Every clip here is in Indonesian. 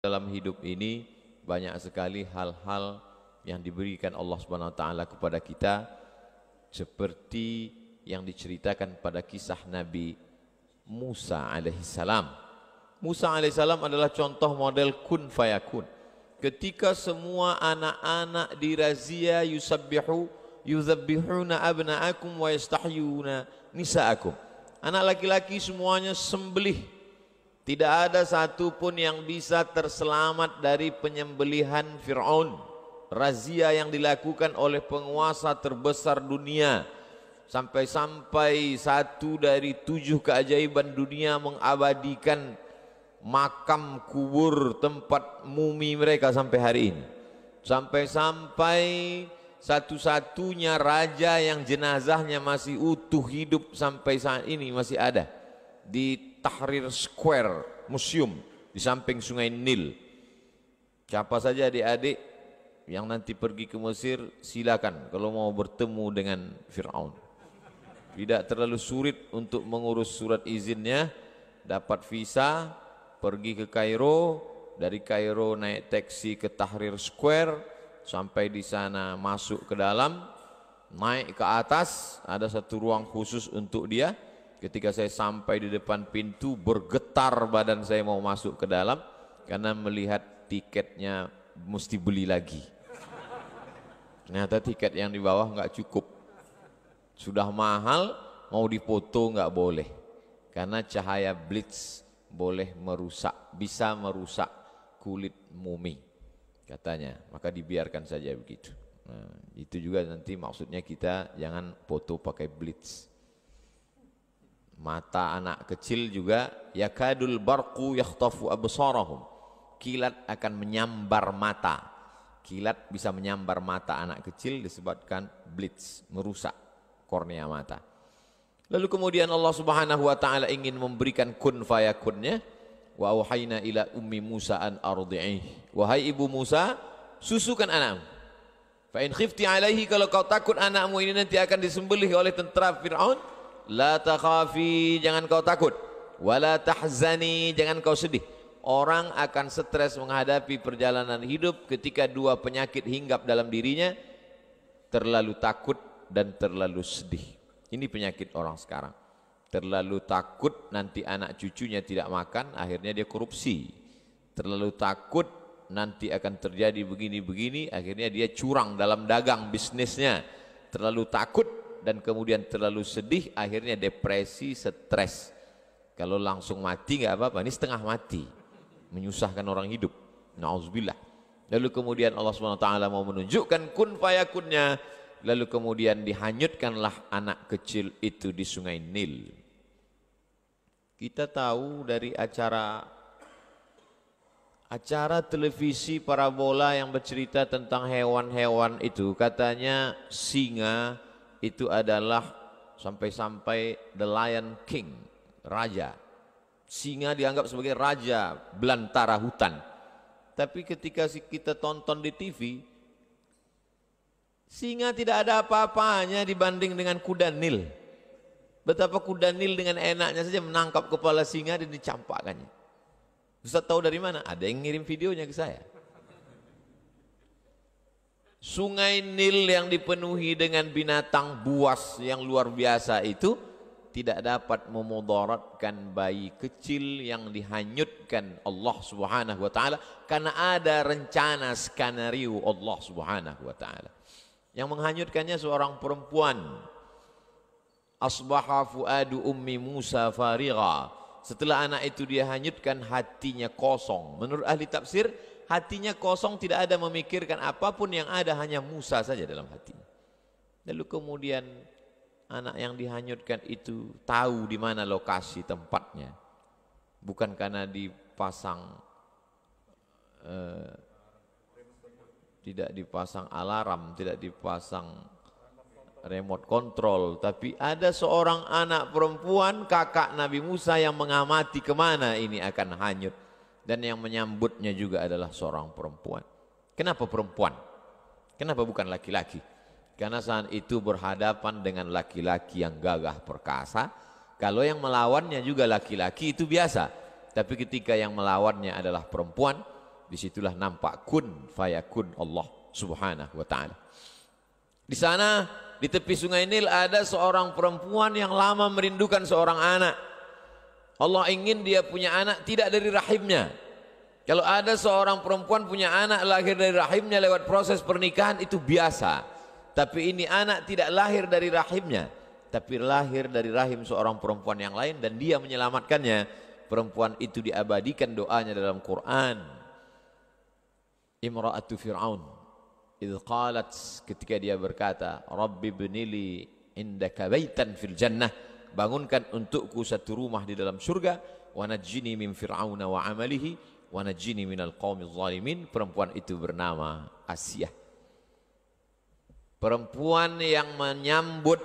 Dalam hidup ini banyak sekali hal-hal yang diberikan Allah Subhanahu wa taala kepada kita, seperti yang diceritakan pada kisah Nabi Musa alaihissalam. Musa alaihissalam adalah contoh model kun fayakun. Ketika semua anak-anak dirazia yuzabbihuna abna'akum wa yastahyuna nisa'akum. Anak laki-laki semuanya sembelih. Tidak ada satu pun yang bisa terselamat dari penyembelihan Fir'aun. Razia yang dilakukan oleh penguasa terbesar dunia. Sampai-sampai satu dari 7 keajaiban dunia mengabadikan makam kubur tempat mumi mereka sampai hari ini. Sampai-sampai satu-satunya raja yang jenazahnya masih utuh hidup sampai saat ini masih ada di Tahrir Square Museum di samping Sungai Nil. Siapa saja adik-adik yang nanti pergi ke Mesir, silakan kalau mau bertemu dengan Fir'aun. Tidak terlalu sulit untuk mengurus surat izinnya, dapat visa, pergi ke Kairo, dari Kairo naik taksi ke Tahrir Square, sampai di sana masuk ke dalam, naik ke atas, ada satu ruang khusus untuk dia. Ketika saya sampai di depan pintu, bergetar badan saya mau masuk ke dalam karena melihat tiketnya mesti beli lagi. Ternyata tiket yang di bawah nggak cukup, sudah mahal, mau dipoto nggak boleh karena cahaya blitz boleh merusak, bisa merusak kulit mumi katanya, maka dibiarkan saja begitu. Nah, itu juga nanti maksudnya kita jangan foto pakai blitz. Mata anak kecil juga yakadul barqu yakhtafu absarahum, kilat akan menyambar mata. Kilat bisa menyambar mata anak kecil disebabkan blitz, merusak kornea mata. Lalu kemudian Allah Subhanahu wa taala ingin memberikan kun fayakunnya. Wa auhayna ila ummi Musa an ardi'ih, wahai ibu Musa, susukan anakmu. Fa in khifti alaihi, kalau kau takut anakmu ini nanti akan disembelih oleh tentara Fir'aun, la takhafi, jangan kau takut, wala tahzani, jangan kau sedih. Orang akan stres menghadapi perjalanan hidup ketika 2 penyakit hinggap dalam dirinya, terlalu takut dan terlalu sedih. Ini penyakit orang sekarang. Terlalu takut nanti anak cucunya tidak makan, akhirnya dia korupsi. Terlalu takut nanti akan terjadi begini-begini, akhirnya dia curang dalam dagang bisnisnya. Terlalu takut dan kemudian terlalu sedih, akhirnya depresi, stres. Kalau langsung mati nggak apa-apa, ini setengah mati, menyusahkan orang hidup. Na'udzubillah. Lalu kemudian Allah SWT mau menunjukkan kun fayakunnya, lalu kemudian dihanyutkanlah anak kecil itu di Sungai Nil. Kita tahu dari acara televisi parabola yang bercerita tentang hewan-hewan itu, katanya singa itu adalah sampai-sampai the Lion King, raja. Singa dianggap sebagai raja belantara hutan. Tapi ketika kita tonton di TV, singa tidak ada apa-apanya dibanding dengan kuda Nil. Betapa kuda Nil dengan enaknya saja menangkap kepala singa dan dicampakkannya. Ustaz tahu dari mana? Ada yang ngirim videonya ke saya. Sungai Nil yang dipenuhi dengan binatang buas yang luar biasa itu tidak dapat memudaratkan bayi kecil yang dihanyutkan Allah Subhanahu wa taala karena ada rencana skenario Allah Subhanahu wa taala. Yang menghanyutkannya seorang perempuan. Asbaha fuadu ummi Musa farigha. Setelah anak itu dia hanyutkan, hatinya kosong. Menurut ahli tafsir, hatinya kosong, tidak ada memikirkan apapun, yang ada hanya Musa saja dalam hatinya. Lalu kemudian anak yang dihanyutkan itu tahu di mana lokasi tempatnya. Bukan karena dipasang tidak dipasang alarm, tidak dipasang remote control, tapi ada seorang anak perempuan kakak Nabi Musa yang mengamati kemana ini akan hanyut, dan yang menyambutnya juga adalah seorang perempuan. Kenapa perempuan? Kenapa bukan laki-laki? Karena saat itu berhadapan dengan laki-laki yang gagah perkasa. Kalau yang melawannya juga laki-laki itu biasa, tapi ketika yang melawannya adalah perempuan, Disitulah nampak kun fayakun Allah subhanahu wa ta'ala. Di sana di tepi sungai Nil ada seorang perempuan yang lama merindukan seorang anak. Allah ingin dia punya anak tidak dari rahimnya. Kalau ada seorang perempuan punya anak lahir dari rahimnya lewat proses pernikahan itu biasa. Tapi ini anak tidak lahir dari rahimnya, tapi lahir dari rahim seorang perempuan yang lain dan dia menyelamatkannya. Perempuan itu diabadikan doanya dalam Quran. Imra'atu Fir'aun idh qalat, ketika dia berkata, Rabbi ibnili indaka baitan fil jannah, bangunkan untukku satu rumah di dalam surga, wa najjini min fir'auna wa amalihi wa najjini minal qaumiz zalimin. Perempuan itu bernama Asiyah. Perempuan yang menyambut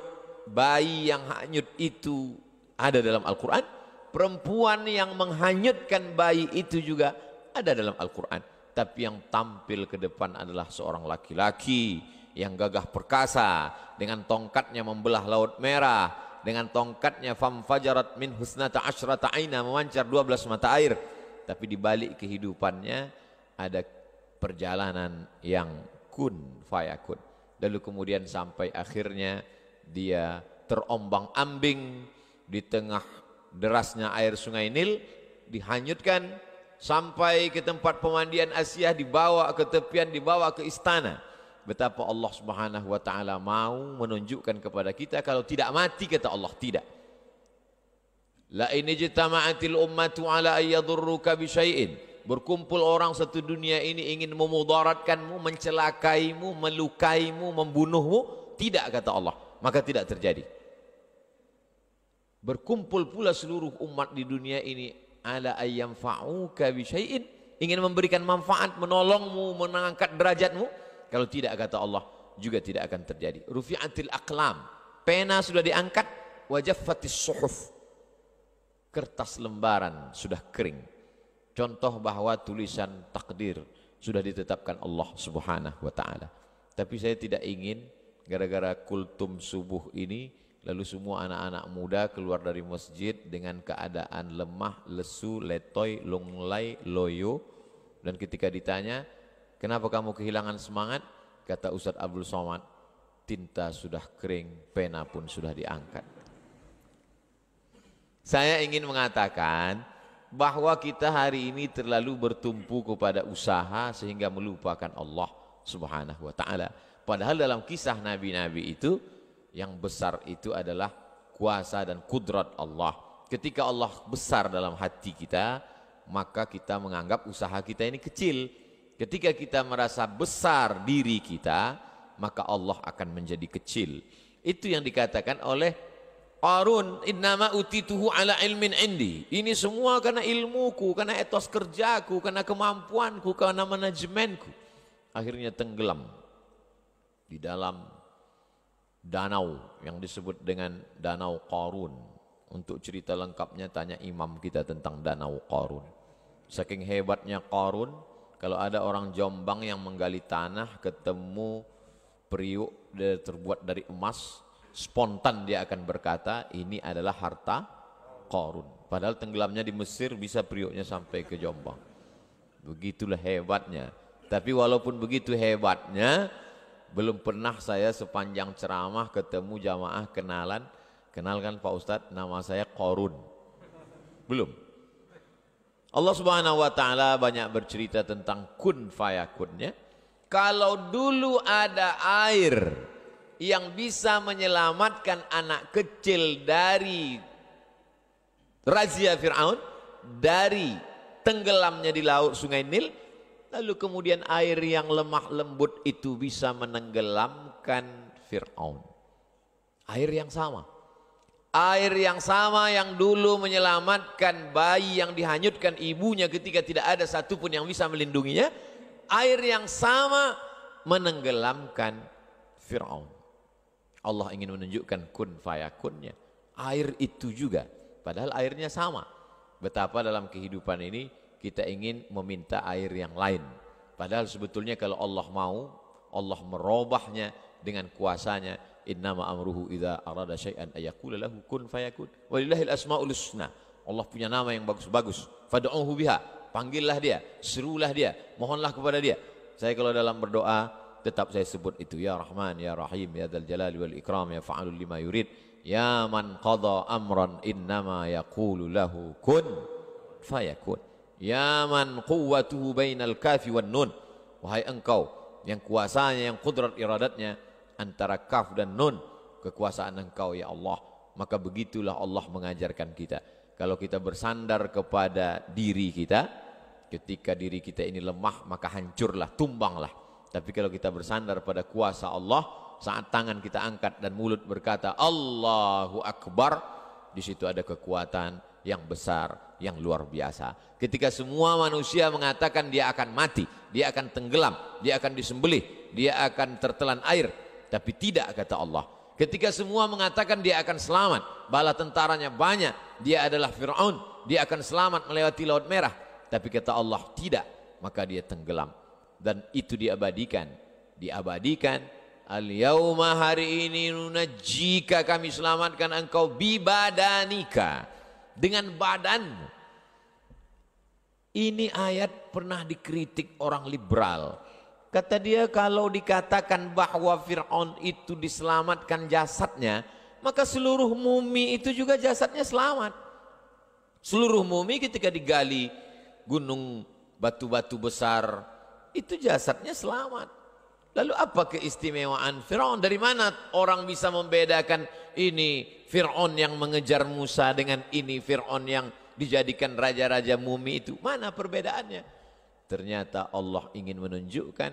bayi yang hanyut itu ada dalam Al-Quran. Perempuan yang menghanyutkan bayi itu juga ada dalam Al-Quran. Tapi yang tampil ke depan adalah seorang laki-laki yang gagah perkasa, dengan tongkatnya membelah laut merah, dengan tongkatnya famfajarat min husnata asyrata aina, memancar 12 mata air. Tapi di balik kehidupannya ada perjalanan yang kun fayakun. Lalu kemudian sampai akhirnya dia terombang-ambing di tengah derasnya air sungai Nil, dihanyutkan sampai ke tempat pemandian Asiyah, dibawa ke tepian, dibawa ke istana. Betapa Allah subhanahu wa ta'ala mau menunjukkan kepada kita kalau tidak mati, kata Allah, tidak. La in ijtama'atil ummatu ala ayyadurruka bisyai'in, berkumpul orang satu dunia ini ingin memudaratkanmu, mencelakaimu, melukaimu, membunuhmu, tidak, kata Allah, maka tidak terjadi. Berkumpul pula seluruh umat di dunia ini ala ayyamfa'uka bisyai'in, ingin memberikan manfaat, menolongmu, mengangkat derajatmu, kalau tidak, kata Allah, juga tidak akan terjadi. Rufi'atil aqlam, pena sudah diangkat, wajaffatis suhuf, kertas lembaran sudah kering. Contoh bahwa tulisan takdir sudah ditetapkan Allah subhanahu wa ta'ala. Tapi saya tidak ingin gara-gara kultum subuh ini lalu semua anak-anak muda keluar dari masjid dengan keadaan lemah, lesu, letoy, lunglai, loyo. Dan ketika ditanya, kenapa kamu kehilangan semangat? Kata Ustadz Abdul Somad, tinta sudah kering, pena pun sudah diangkat. Saya ingin mengatakan bahwa kita hari ini terlalu bertumpu kepada usaha sehingga melupakan Allah subhanahu wa ta'ala. Padahal dalam kisah nabi-nabi itu, yang besar itu adalah kuasa dan kudrat Allah. Ketika Allah besar dalam hati kita, maka kita menganggap usaha kita ini kecil. Ketika kita merasa besar diri kita, maka Allah akan menjadi kecil. Itu yang dikatakan oleh Qarun, innama utituhu ala ilmin indi. Ini semua karena ilmuku, karena etos kerjaku, karena kemampuanku, karena manajemenku. Akhirnya tenggelam di dalam danau yang disebut dengan Danau Qarun. Untuk cerita lengkapnya tanya imam kita tentang Danau Qarun. Saking hebatnya Qarun, kalau ada orang Jombang yang menggali tanah ketemu periuk terbuat dari emas, spontan dia akan berkata ini adalah harta Qarun. Padahal tenggelamnya di Mesir, bisa periuknya sampai ke Jombang. Begitulah hebatnya. Tapi walaupun begitu hebatnya, belum pernah saya sepanjang ceramah ketemu jamaah kenalkan Pak Ustadz, nama saya Qarun. Belum. Allah subhanahu wa ta'ala banyak bercerita tentang kun fayakunnya. Kalau dulu ada air yang bisa menyelamatkan anak kecil dari razia Fir'aun, dari tenggelamnya di laut sungai Nil, lalu kemudian air yang lemah lembut itu bisa menenggelamkan Fir'aun. Air yang sama. Air yang sama yang dulu menyelamatkan bayi yang dihanyutkan ibunya ketika tidak ada satupun yang bisa melindunginya, air yang sama menenggelamkan Fir'aun. Allah ingin menunjukkan kun fayakunnya. Air itu juga, padahal airnya sama. Betapa dalam kehidupan ini kita ingin meminta air yang lain. Padahal sebetulnya kalau Allah mau, Allah merubahnya dengan kuasanya. Innama amruhu idza arada syai'an ayaqula lahu kun fayakun. Walillahil asmaul husna. Allah punya nama yang bagus-bagus. Fad'uhu biha. panggillah dia, serulah dia, mohonlah kepada dia. Saya kalau dalam berdoa tetap saya sebut itu, ya Rahman, ya Rahim, ya Dzal Jalali wal Ikram, ya Fa'alul lima yurid, ya man qadha amran innama yaqulu lahu kun fayakun, ya man quwwatuhu bainal kafi wan nun. Wahai engkau yang kuasanya, yang kudrat iradatnya antara kaf dan nun, kekuasaan engkau ya Allah. Maka begitulah Allah mengajarkan kita. Kalau kita bersandar kepada diri kita, ketika diri kita ini lemah, maka hancurlah, tumbanglah. Tapi kalau kita bersandar pada kuasa Allah, saat tangan kita angkat dan mulut berkata Allahu Akbar, di situ ada kekuatan yang besar, yang luar biasa. Ketika semua manusia mengatakan dia akan mati, dia akan tenggelam, dia akan disembelih, dia akan tertelan air, tapi tidak, kata Allah. Ketika semua mengatakan dia akan selamat, bala tentaranya banyak, dia adalah Fir'aun, dia akan selamat melewati Laut Merah, tapi kata Allah tidak, maka dia tenggelam. Dan itu diabadikan. Al-yauma, hari ini, nunajjika, kami selamatkan engkau, bibadanika, dengan badanmu. Ini ayat pernah dikritik orang liberal. Kata dia, kalau dikatakan bahwa Fir'aun itu diselamatkan jasadnya, maka seluruh mumi itu juga jasadnya selamat. Seluruh mumi ketika digali gunung batu-batu besar, itu jasadnya selamat. Lalu apa keistimewaan Fir'aun? Dari mana orang bisa membedakan ini Fir'aun yang mengejar Musa dengan ini Fir'aun yang dijadikan raja-raja mumi itu? Mana perbedaannya? Ternyata Allah ingin menunjukkan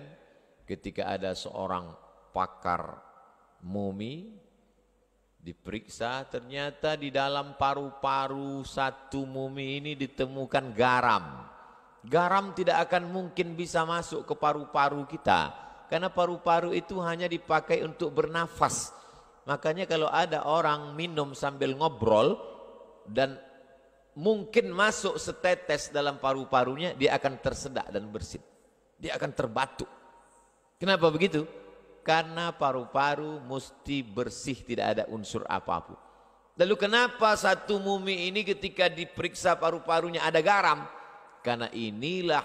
ketika ada seorang pakar mumi diperiksa, ternyata di dalam paru-paru satu mumi ini ditemukan garam. Garam tidak akan mungkin bisa masuk ke paru-paru kita, karena paru-paru itu hanya dipakai untuk bernafas. Makanya kalau ada orang minum sambil ngobrol dan mungkin masuk setetes dalam paru-parunya, dia akan tersedak dan bersin. Dia akan terbatuk. Kenapa begitu? Karena paru-paru mesti bersih, tidak ada unsur apapun. Lalu kenapa satu mumi ini ketika diperiksa paru-parunya ada garam? Karena inilah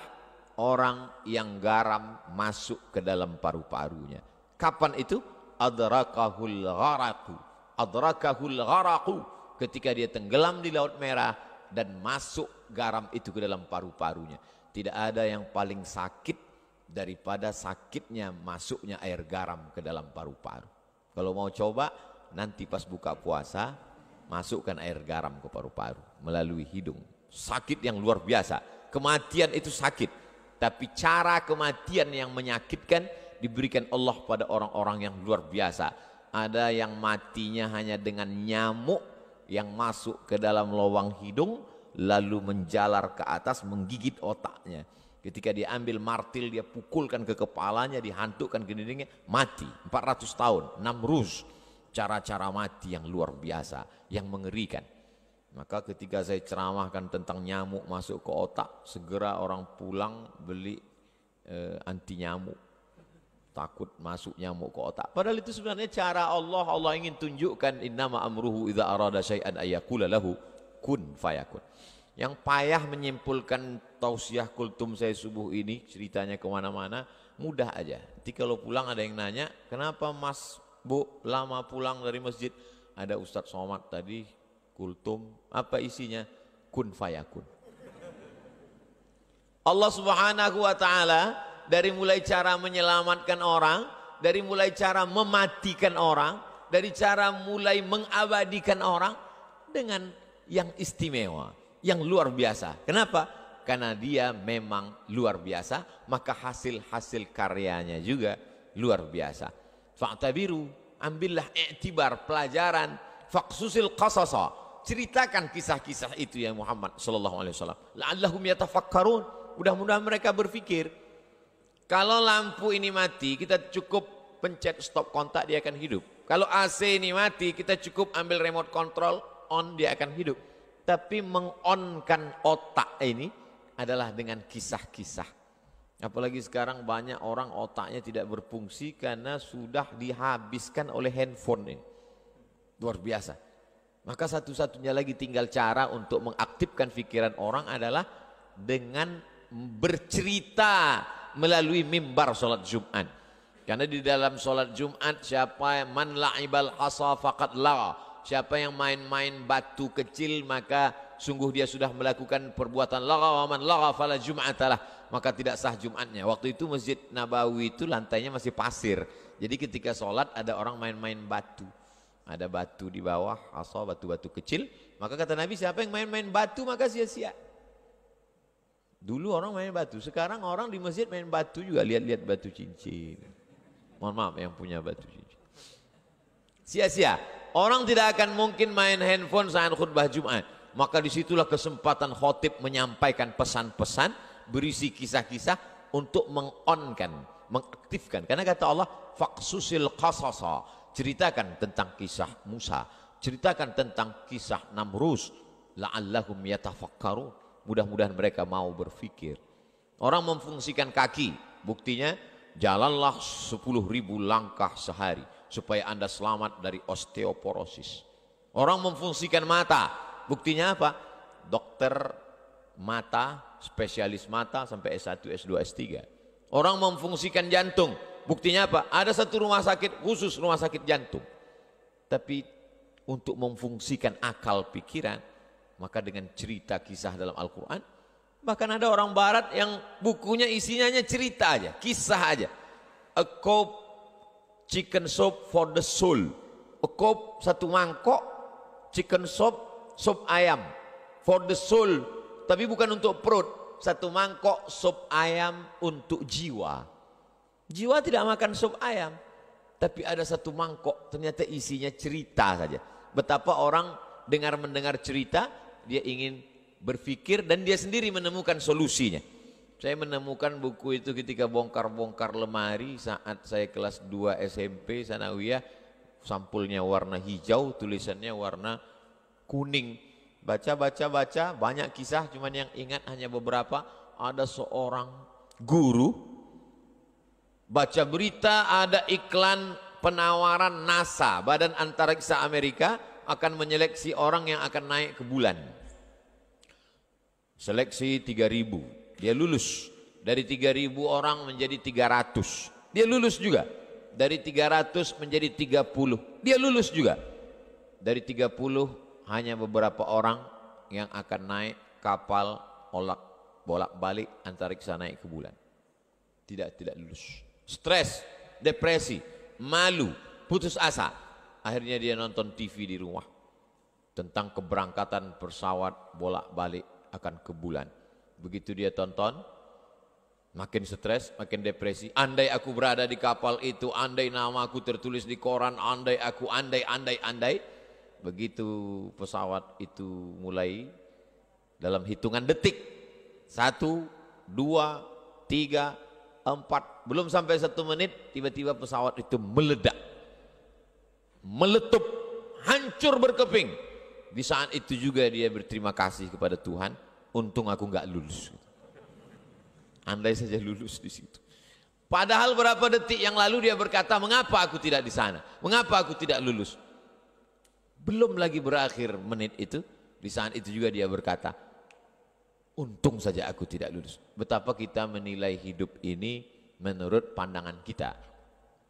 orang yang garam masuk ke dalam paru-parunya. Kapan itu? Adrakahul gharaqu. Adrakahul gharaqu. Ketika dia tenggelam di Laut Merah dan masuk garam itu ke dalam paru-parunya. Tidak ada yang paling sakit daripada sakitnya masuknya air garam ke dalam paru-paru. Kalau mau coba, nanti pas buka puasa, masukkan air garam ke paru-paru melalui hidung. Sakit yang luar biasa. Kematian itu sakit, tapi cara kematian yang menyakitkan diberikan Allah pada orang-orang yang luar biasa. Ada yang matinya hanya dengan nyamuk yang masuk ke dalam lubang hidung lalu menjalar ke atas menggigit otaknya. Ketika dia ambil martil, dia pukulkan ke kepalanya, dihantukkan ke dindingnya, mati 400 tahun. Namrus, cara-cara mati yang luar biasa, yang mengerikan. Maka ketika saya ceramahkan tentang nyamuk masuk ke otak, segera orang pulang beli anti nyamuk, takut masuk nyamuk ke otak. Padahal itu sebenarnya cara Allah. Allah ingin tunjukkan innama amruhu idza arada syai'an ayyaqula lahu kun fayakun. Yang payah menyimpulkan tausiah kultum saya subuh ini, ceritanya kemana-mana, mudah aja. Nanti kalau pulang ada yang nanya, kenapa Mas Bu lama pulang dari masjid? Ada Ustadz Somad tadi kultum, apa isinya? Kun fayakun. Allah Subhanahu wa ta'ala dari mulai cara menyelamatkan orang, dari mulai cara mematikan orang, dari cara mulai mengabadikan orang dengan yang istimewa, yang luar biasa. Kenapa? Karena dia memang luar biasa, maka hasil-hasil karyanya juga luar biasa. Fa'tabiru, ambillah i'tibar, pelajaran, faqsusil qasasa, ceritakan kisah-kisah itu ya Muhammad sallallahu alaihi wasallam. La'allahum yatafakkarun, mudah-mudahan mereka berpikir. Kalau lampu ini mati, kita cukup pencet stop kontak, dia akan hidup. Kalau AC ini mati, kita cukup ambil remote control, on, dia akan hidup. Tapi mengonkan otak ini adalah dengan kisah-kisah. Apalagi sekarang banyak orang otaknya tidak berfungsi karena sudah dihabiskan oleh handphone ini. Luar biasa. Maka satu-satunya lagi tinggal cara untuk mengaktifkan pikiran orang adalah dengan bercerita melalui mimbar sholat Jumat. Karena di dalam sholat Jumat, siapa yang man la'ibal hasa faqad la, siapa yang main-main batu kecil maka sungguh dia sudah melakukan perbuatan lagha, wa man lagha fala jum'atalah, maka tidak sah Jumatnya. Waktu itu Masjid Nabawi itu lantainya masih pasir. Jadi ketika sholat ada orang main-main batu. Ada batu di bawah, hasa, batu-batu kecil. Maka kata Nabi, siapa yang main-main batu maka sia-sia. Dulu orang main batu, sekarang orang di masjid main batu juga, lihat-lihat batu cincin. Mohon maaf yang punya batu cincin. Sia-sia. Orang tidak akan mungkin main handphone saat khutbah Jumat. Maka disitulah kesempatan khotib menyampaikan pesan-pesan berisi kisah-kisah untuk mengonkan, mengaktifkan. Karena kata Allah, faqsusil qasasa, ceritakan tentang kisah Musa, ceritakan tentang kisah Namrus, la'allahum yatafakkarun. Mudah-mudahan mereka mau berpikir. Orang memfungsikan kaki, buktinya jalanlah 10.000 langkah sehari supaya Anda selamat dari osteoporosis. Orang memfungsikan mata, buktinya apa? Dokter mata, spesialis mata sampai S1, S2, S3. Orang memfungsikan jantung, buktinya apa? Ada satu rumah sakit khusus, rumah sakit jantung. Tapi untuk memfungsikan akal pikiran, maka dengan cerita kisah dalam Al-Quran, bahkan ada orang barat yang bukunya isinya hanya cerita aja, kisah aja. A cup chicken soup for the soul. A cup, satu mangkok chicken soup, sup ayam for the soul, tapi bukan untuk perut. Satu mangkok sup ayam untuk jiwa. Jiwa tidak makan sup ayam, tapi ada satu mangkok ternyata isinya cerita saja. Betapa orang mendengar cerita, dia ingin berpikir dan dia sendiri menemukan solusinya. Saya menemukan buku itu ketika bongkar-bongkar lemari saat saya kelas 2 SMP Sanawiyah. Sampulnya warna hijau, tulisannya warna kuning. Baca, banyak kisah, cuman yang ingat hanya beberapa. Ada seorang guru, baca berita ada iklan penawaran NASA, Badan Antariksa Amerika, akan menyeleksi orang yang akan naik ke bulan. Seleksi 3.000, dia lulus. Dari 3.000 orang menjadi 300, dia lulus juga. Dari 300 menjadi 30, dia lulus juga. Dari 30 hanya beberapa orang yang akan naik kapal bolak-balik antariksa naik ke bulan. Tidak lulus. Stres, depresi, malu, putus asa. Akhirnya dia nonton TV di rumah tentang keberangkatan pesawat bolak-balik akan ke bulan. Begitu dia tonton, makin stres, makin depresi. Andai aku berada di kapal itu, andai nama aku tertulis di koran, andai. Begitu pesawat itu mulai, dalam hitungan detik, 1, 2, 3, 4, belum sampai 1 menit, tiba-tiba pesawat itu meledak, meletup, hancur berkeping. Di saat itu juga dia berterima kasih kepada Tuhan, untung aku nggak lulus. Andai saja lulus di situ. Padahal berapa detik yang lalu dia berkata, mengapa aku tidak di sana? Mengapa aku tidak lulus? Belum lagi berakhir menit itu, di saat itu juga dia berkata, untung saja aku tidak lulus. Betapa kita menilai hidup ini menurut pandangan kita.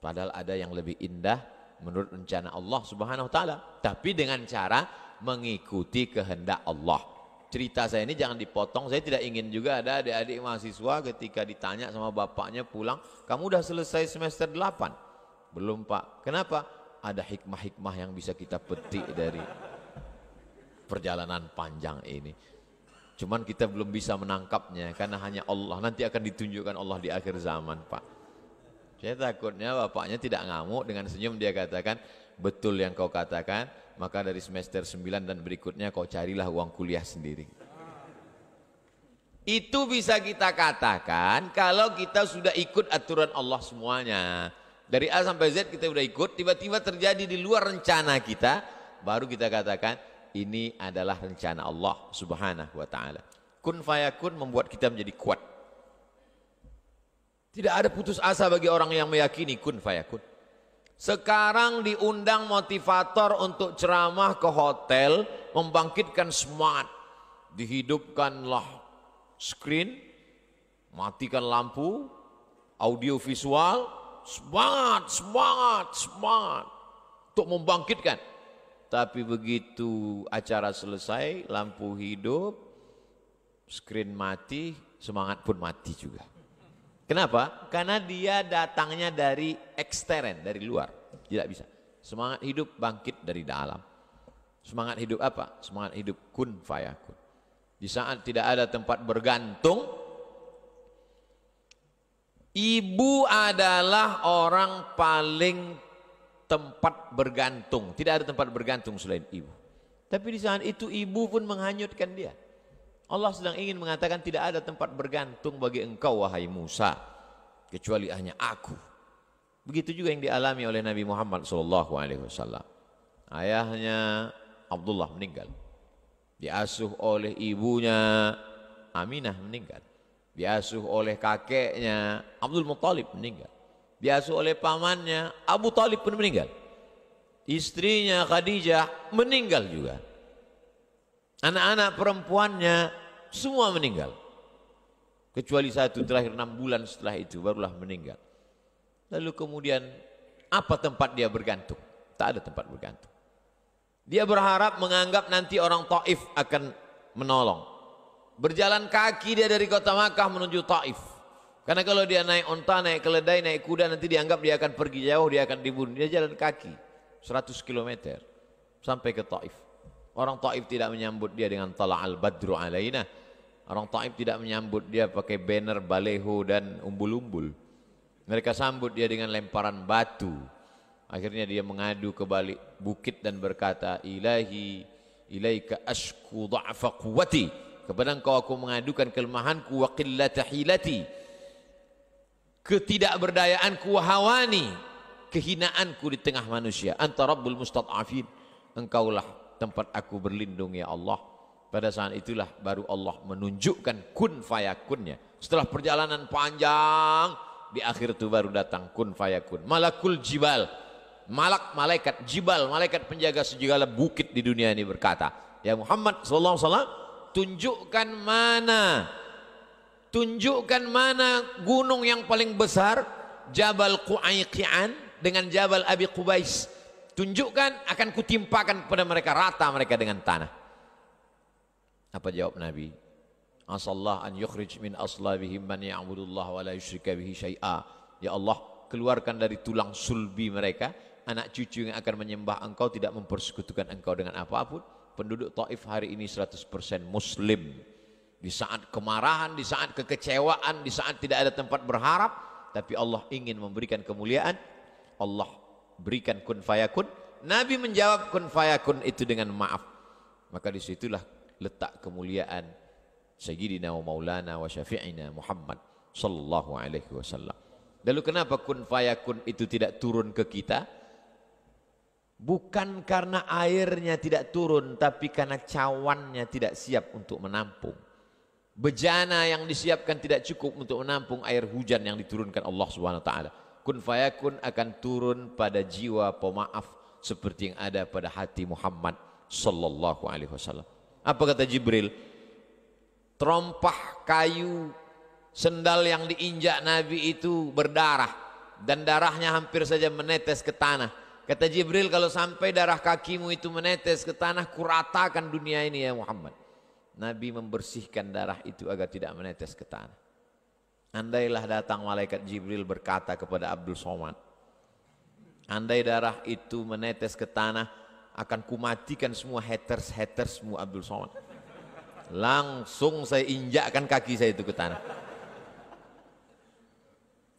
Padahal ada yang lebih indah menurut rencana Allah Subhanahu wa taala, tapi dengan cara mengikuti kehendak Allah. Cerita saya ini jangan dipotong. Saya tidak ingin juga ada adik-adik mahasiswa ketika ditanya sama bapaknya pulang, kamu udah selesai semester 8? Belum Pak. Kenapa? Ada hikmah-hikmah yang bisa kita petik dari perjalanan panjang ini. Cuman kita belum bisa menangkapnya karena hanya Allah. Nanti akan ditunjukkan Allah di akhir zaman Pak. Saya takutnya bapaknya tidak ngamuk, dengan senyum dia katakan, betul yang kau katakan, maka dari semester 9 dan berikutnya kau carilah uang kuliah sendiri. Itu bisa kita katakan kalau kita sudah ikut aturan Allah semuanya. Dari A sampai Z kita sudah ikut, tiba-tiba terjadi di luar rencana kita, baru kita katakan ini adalah rencana Allah Subhanahu wa taala. Kun fayakun membuat kita menjadi kuat. Tidak ada putus asa bagi orang yang meyakini kun fayakun. Sekarang diundang motivator untuk ceramah ke hotel, membangkitkan semangat. Dihidupkanlah screen, matikan lampu, audio visual, semangat untuk membangkitkan. Tapi begitu acara selesai, lampu hidup, screen mati, semangat pun mati juga. Kenapa? Karena dia datangnya dari ekstern, dari luar. Tidak bisa. Semangat hidup bangkit dari dalam. Semangat hidup apa? Semangat hidup kun fayakun. Di saat tidak ada tempat bergantung, ibu adalah orang paling tempat bergantung. Tidak ada tempat bergantung selain ibu. Tapi di saat itu ibu pun menghanyutkan dia. Allah sedang ingin mengatakan tidak ada tempat bergantung bagi engkau wahai Musa kecuali hanya aku. Begitu juga yang dialami oleh Nabi Muhammad SAW. Ayahnya Abdullah meninggal, diasuh oleh ibunya Aminah meninggal, diasuh oleh kakeknya Abdul Muttalib meninggal, diasuh oleh pamannya Abu Talib pun meninggal, istrinya Khadijah meninggal juga, anak-anak perempuannya semua meninggal, kecuali satu terakhir 6 bulan setelah itu barulah meninggal. Lalu kemudian apa tempat dia bergantung? Tak ada tempat bergantung. Dia berharap menganggap nanti orang Taif akan menolong. Berjalan kaki dia dari kota Makkah menuju Taif. Karena kalau dia naik onta, naik keledai, naik kuda, nanti dianggap dia akan pergi jauh, dia akan dibunuh. Dia jalan kaki 100 km sampai ke Taif. Orang Taif tidak menyambut dia dengan tala'al badru alaina. Orang Taif tidak menyambut dia pakai banner, baleho dan umbul-umbul. Mereka sambut dia dengan lemparan batu. Akhirnya dia mengadu ke balik bukit dan berkata, Ilahi, ilaika ashku dha'fa quwwati. Kepada engkau aku mengadukan kelemahanku wa qillata hilati. Ketidakberdayaanku wa hawani. Kehinaanku di tengah manusia. Anta rabbul mustad'afin. Engkaulah tempat aku berlindung ya Allah. Pada saat itulah baru Allah menunjukkan kun fayakunnya. Setelah perjalanan panjang, di akhir itu baru datang kun fayakun. Malakul jibal, malaikat jibal, malaikat penjaga segala bukit di dunia ini berkata, ya Muhammad sallallahu alaihi wasallam, tunjukkan mana gunung yang paling besar, Jabal Qu'ayqi'an dengan Jabal Abi Qubais. Tunjukkan, akan kutimpakan kepada mereka, rata mereka dengan tanah. Apa jawab Nabi? Asallah an yukhrij min aslabihim man ya'budullah wa la yusyrika bihi syai'a. Ya Allah, keluarkan dari tulang sulbi mereka anak cucu yang akan menyembah engkau, tidak mempersekutukan engkau dengan apapun. Penduduk Taif hari ini 100% muslim. Di saat kemarahan, di saat kekecewaan, di saat tidak ada tempat berharap, tapi Allah ingin memberikan kemuliaan, Allah berikan kun fayakun. Nabi menjawab kun fayakun itu dengan maaf. Maka disitulah letak kemuliaan Sayyidina wa Maulana wa Syafi'ina Muhammad sallallahu alaihi wasallam. Lalu kenapa kun fayakun itu tidak turun ke kita? Bukan karena airnya tidak turun, tapi karena cawannya tidak siap untuk menampung. Bejana yang disiapkan tidak cukup untuk menampung air hujan yang diturunkan Allah Subhanahu wa taala. Kun fayakun akan turun pada jiwa pemaaf seperti yang ada pada hati Muhammad sallallahu alaihi wasallam. Apa kata Jibril? Terompah kayu sendal yang diinjak Nabi itu berdarah dan darahnya hampir saja menetes ke tanah. Kata Jibril, kalau sampai darah kakimu itu menetes ke tanah, kuratakan dunia ini ya Muhammad. Nabi membersihkan darah itu agar tidak menetes ke tanah. Andailah datang malaikat Jibril berkata kepada Abdul Somad, andai darah itu menetes ke tanah, akan kumatikan semua hatersmu Abdul Somad. Langsung saya injakkan kaki saya itu ke tanah.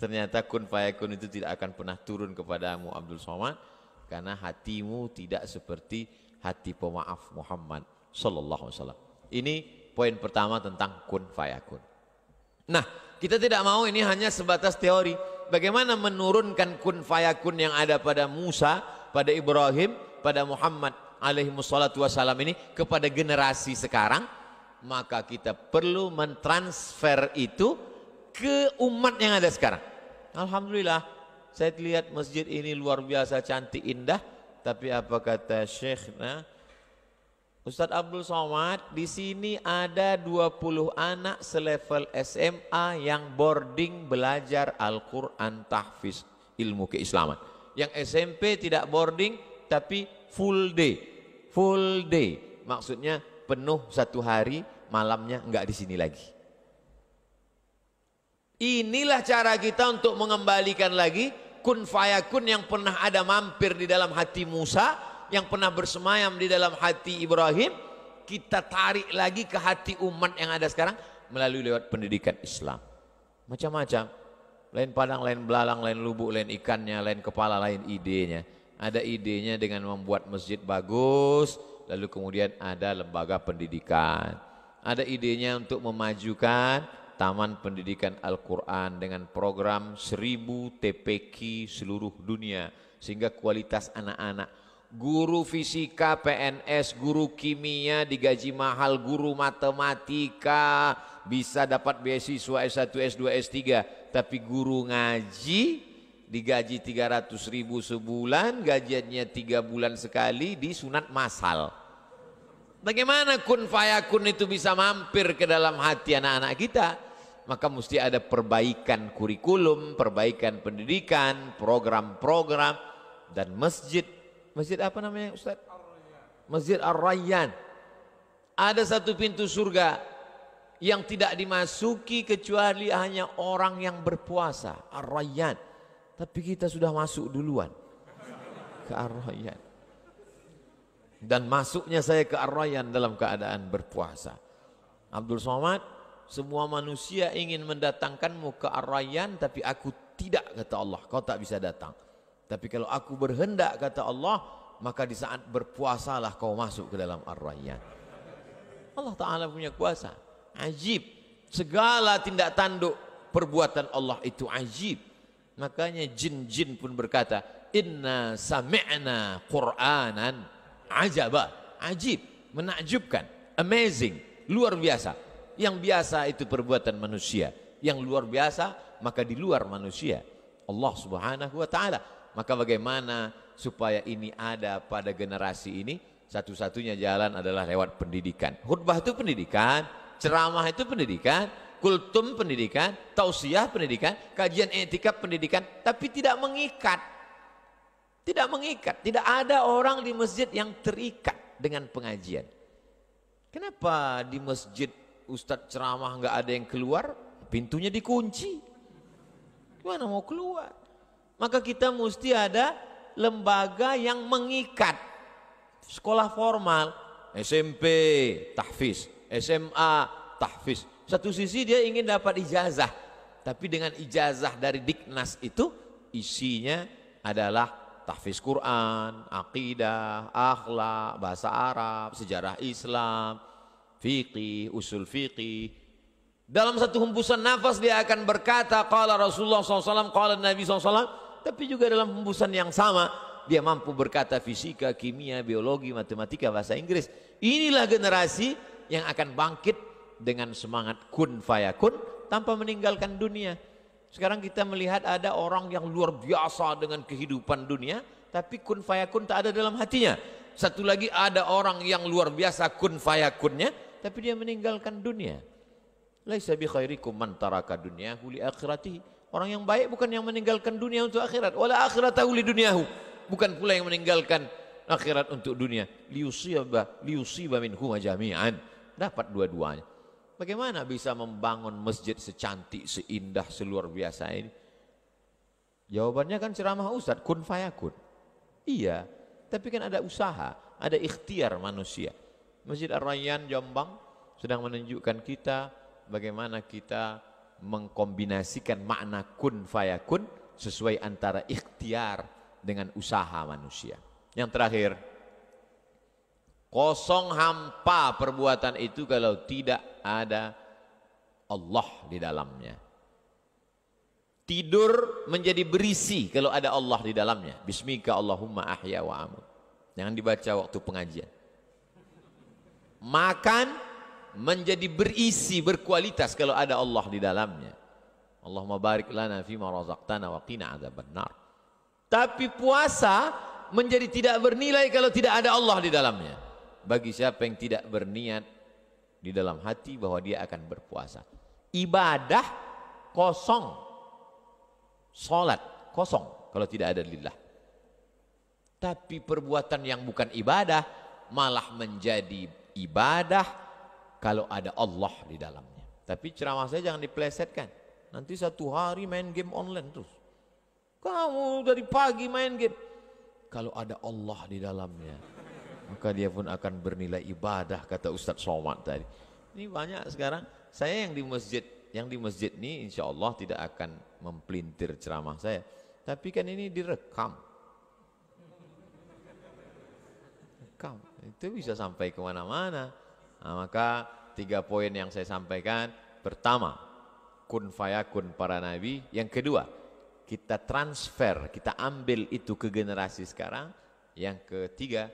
Ternyata kun fayakun itu tidak akan pernah turun kepadamu Abdul Somad, karena hatimu tidak seperti hati pemaaf Muhammad sallallahu alaihi wasallam. Ini poin pertama tentang kun fayakun. Nah, kita tidak mau ini hanya sebatas teori. Bagaimana menurunkan kun fayakun yang ada pada Musa, pada Ibrahim, pada Muhammad alaihi wassalatu wassalam ini kepada generasi sekarang? Maka kita perlu mentransfer itu ke umat yang ada sekarang. Alhamdulillah, saya lihat masjid ini luar biasa cantik indah, tapi apa kata Syekhna, Ustadz Abdul Somad, di sini ada 20 anak selevel SMA yang boarding belajar Al-Quran tahfiz ilmu keislaman. Yang SMP tidak boarding tapi full day. Full day, maksudnya penuh satu hari, malamnya enggak di sini lagi. Inilah cara kita untuk mengembalikan lagi kun fayakun yang pernah ada mampir di dalam hati Musa, yang pernah bersemayam di dalam hati Ibrahim, kita tarik lagi ke hati umat yang ada sekarang melalui lewat pendidikan Islam. Macam-macam, lain padang, lain belalang, lain lubuk, lain ikannya, lain kepala, lain idenya. Ada idenya dengan membuat masjid bagus, lalu kemudian ada lembaga pendidikan. Ada idenya untuk memajukan Taman Pendidikan Al-Quran dengan program 1000 TPQ seluruh dunia, sehingga kualitas anak-anak, guru fisika PNS, guru kimia digaji mahal, guru matematika bisa dapat beasiswa S1, S2, S3, tapi guru ngaji digaji 300.000 sebulan, gajiannya 3 bulan sekali, disunat massal. Bagaimana kun fayakun itu bisa mampir ke dalam hati anak-anak kita? Maka mesti ada perbaikan kurikulum, perbaikan pendidikan, program-program, dan masjid. Masjid apa namanya Ustaz? Masjid Ar-Rayyan. Ada satu pintu surga yang tidak dimasuki kecuali hanya orang yang berpuasa, Ar-Rayyan. Tapi kita sudah masuk duluan ke Ar-Rayyan. Dan masuknya saya ke Ar-Rayyan dalam keadaan berpuasa. Abdul Somad, semua manusia ingin mendatangkanmu ke Ar-Rayyan, tapi aku tidak, kata Allah, kau tak bisa datang. Tapi kalau aku berhendak, kata Allah, maka di saat berpuasalah kau masuk ke dalam Ar-Rayyan. Allah Ta'ala punya kuasa. Ajib. Segala tindak tanduk perbuatan Allah itu ajib. Makanya jin-jin pun berkata, inna sami'na Qur'anan ajaba. Ajib, menakjubkan, amazing, luar biasa. Yang biasa itu perbuatan manusia. Yang luar biasa, maka di luar manusia. Allah Subhanahu wa Ta'ala. Maka bagaimana supaya ini ada pada generasi ini? Satu-satunya jalan adalah lewat pendidikan. Khutbah itu pendidikan, ceramah itu pendidikan, kultum pendidikan, tausiah pendidikan, kajian etika pendidikan, tapi tidak mengikat. Tidak mengikat. Tidak ada orang di masjid yang terikat dengan pengajian. Kenapa di masjid Ustadz ceramah nggak ada yang keluar? Pintunya dikunci. Gimana mau keluar? Maka kita mesti ada lembaga yang mengikat. Sekolah formal, SMP, tahfiz, SMA, tahfiz. Satu sisi dia ingin dapat ijazah, tapi dengan ijazah dari Diknas itu isinya adalah tahfiz Quran, akidah, akhlak, bahasa Arab, sejarah Islam, fiqih, usul fiqih. Dalam satu hembusan nafas dia akan berkata qala Rasulullah SAW, qala Nabi SAW. Tapi juga dalam hembusan yang sama dia mampu berkata fisika, kimia, biologi, matematika, bahasa Inggris. Inilah generasi yang akan bangkit dengan semangat kun fayakun tanpa meninggalkan dunia. Sekarang kita melihat ada orang yang luar biasa dengan kehidupan dunia, tapi kun fayakun tak ada dalam hatinya. Satu lagi ada orang yang luar biasa kun fayakunnya, tapi dia meninggalkan dunia. Laisa bi khairikum man taraka dunyahu li akhiratihi. Orang yang baik bukan yang meninggalkan dunia untuk akhirat. Wala akhiratahu li dunyahu. Bukan pula yang meninggalkan akhirat untuk dunia. Liusiba minhuma jami'an. Dapat dua-duanya. Bagaimana bisa membangun masjid secantik, seindah, seluar biasa ini? Jawabannya kan ceramah Ustaz, kun fayakun. Iya, tapi kan ada usaha, ada ikhtiar manusia. Masjid Ar-Rayyan Jombang sedang menunjukkan kita bagaimana kita mengkombinasikan makna kun fayakun sesuai antara ikhtiar dengan usaha manusia. Yang terakhir, kosong hampa perbuatan itu kalau tidak ada Allah di dalamnya. Tidur menjadi berisi kalau ada Allah di dalamnya. Bismika Allahumma ahya wa amut. Jangan dibaca waktu pengajian. Makan menjadi berisi, berkualitas kalau ada Allah di dalamnya. Allahumma barik lana fima razaqtana wa qina adzabannar. Tapi puasa menjadi tidak bernilai kalau tidak ada Allah di dalamnya. bagi siapa yang tidak berniat di dalam hati bahwa dia akan berpuasa. Ibadah kosong, salat kosong kalau tidak ada lillah. Tapi perbuatan yang bukan ibadah malah menjadi ibadah kalau ada Allah di dalamnya. Tapi ceramah saya jangan dipelesetkan. Nanti satu hari main game online terus. Kamu dari pagi main game. Kalau ada Allah di dalamnya, maka dia pun akan bernilai ibadah, kata Ustadz Somad tadi. Ini banyak sekarang. Saya yang di masjid ini insya Allah tidak akan mempelintir ceramah saya. Tapi kan ini direkam. Itu bisa sampai kemana-mana. Nah, maka 3 poin yang saya sampaikan. Pertama, kun fayakun para nabi. Yang kedua, kita transfer, kita ambil itu ke generasi sekarang. Yang ketiga,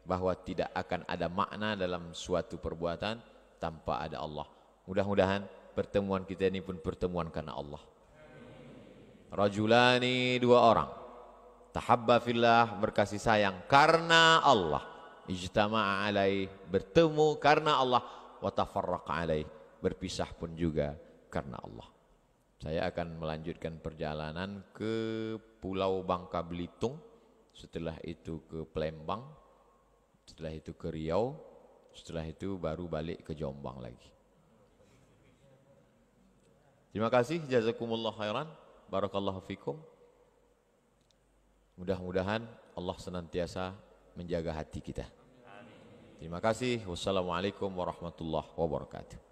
bahwa tidak akan ada makna dalam suatu perbuatan tanpa ada Allah. Mudah-mudahan pertemuan kita ini pun pertemuan karena Allah. Rajulani, 2 orang. Tahabba fillah, berkasih sayang karena Allah. Ijtama'a alaih, bertemu karena Allah. Wa tafarraqa alaih, berpisah pun juga karena Allah. Saya akan melanjutkan perjalanan ke Pulau Bangka Belitung, setelah itu ke Palembang, setelah itu ke Riau, setelah itu baru balik ke Jombang lagi. Terima kasih, jazakumullah khairan, barakallahu fikum. Mudah-mudahan Allah senantiasa menjaga hati kita. Terima kasih. Wassalamualaikum warahmatullahi wabarakatuh.